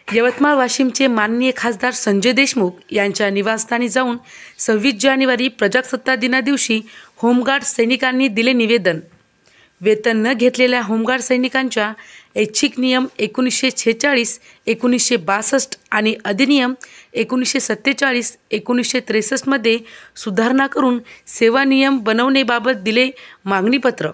यवतमाळ वाशिमचे माननीय खासदार संजय देशमुख यांच्या निवासस्थानी जाऊन 26 जानेवारी प्रजासत्ताक दिनादिवशी होमगार्ड सैनिकांनी दिले निवेदन। वेतन न घेतलेल्या होमगार्ड सैनिकांच्या ऐच्छिक नियम 1946, 1962 आणि अधिनियम 1947, 1963 मध्ये सुधारणा करून सेवा नियम बनवण्याबाबत दिले मागणीपत्र।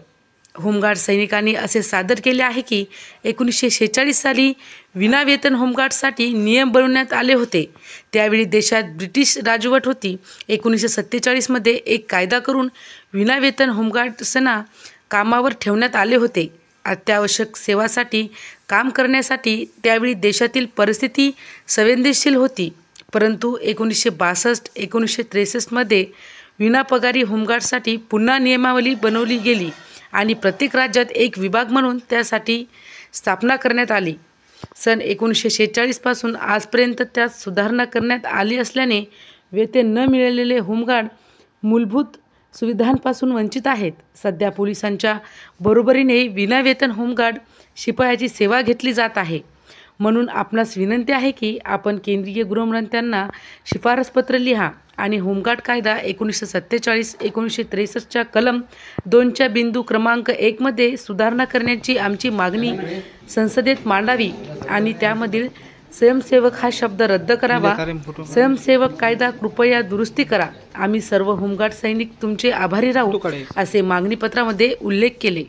होमगार्ड सैनिकांनी असे सादर केले आहे की 1946 साली विनावेतन होमगार्डसाठी नियम बनवण्यात आले होते। त्यावेळी देशात ब्रिटिश राजवट होती। 1947 मध्ये एक कायदा करून विनावेतन होमगार्ड्सना कामावर ठेवण्यात आले होते। अत्यावश्यक सेवासाठी काम करण्यासाठी त्यावेळी देशातील परिस्थिती संवेदनशील होती, परंतु 1962, 1963 मध्ये विनापगारी होमगार्डसाठी पुन्हा नियमावली बनवली गेली आणि प्रत्येक राज्यात एक विभाग म्हणून त्यासाठी स्थापना करण्यात आली। सन 1946 पासून आजपर्यंत त्यात सुधारणा करण्यात आली असल्याने वेतन न मिळालेले होमगार्ड मूलभूत सुविधांपासून वंचित आहेत। सध्या पोलिसांच्या बरोबरीने विनावेतन होमगार्ड शिपायाची सेवा घेतली जात आहे। म्हणून आपणास विनंती आहे की आपण केंद्रीय गृहमंत्र्यांना शिफारसपत्र लिहा आणि होमगार्ड कायदा 1947, 1963 च्या कलम 2 बिंदू क्रमांक 1 मध्ये सुधारणा करण्याची आमची मागणी संसदेत मांडावी आणि त्यामधील स्वयंसेवक हा शब्द रद्द करावा। स्वयंसेवक कायदा कृपया दुरुस्ती करा। आम्ही सर्व होमगार्ड सैनिक तुमचे आभारी राहू, असे मागणीपत्रामध्ये उल्लेख केले।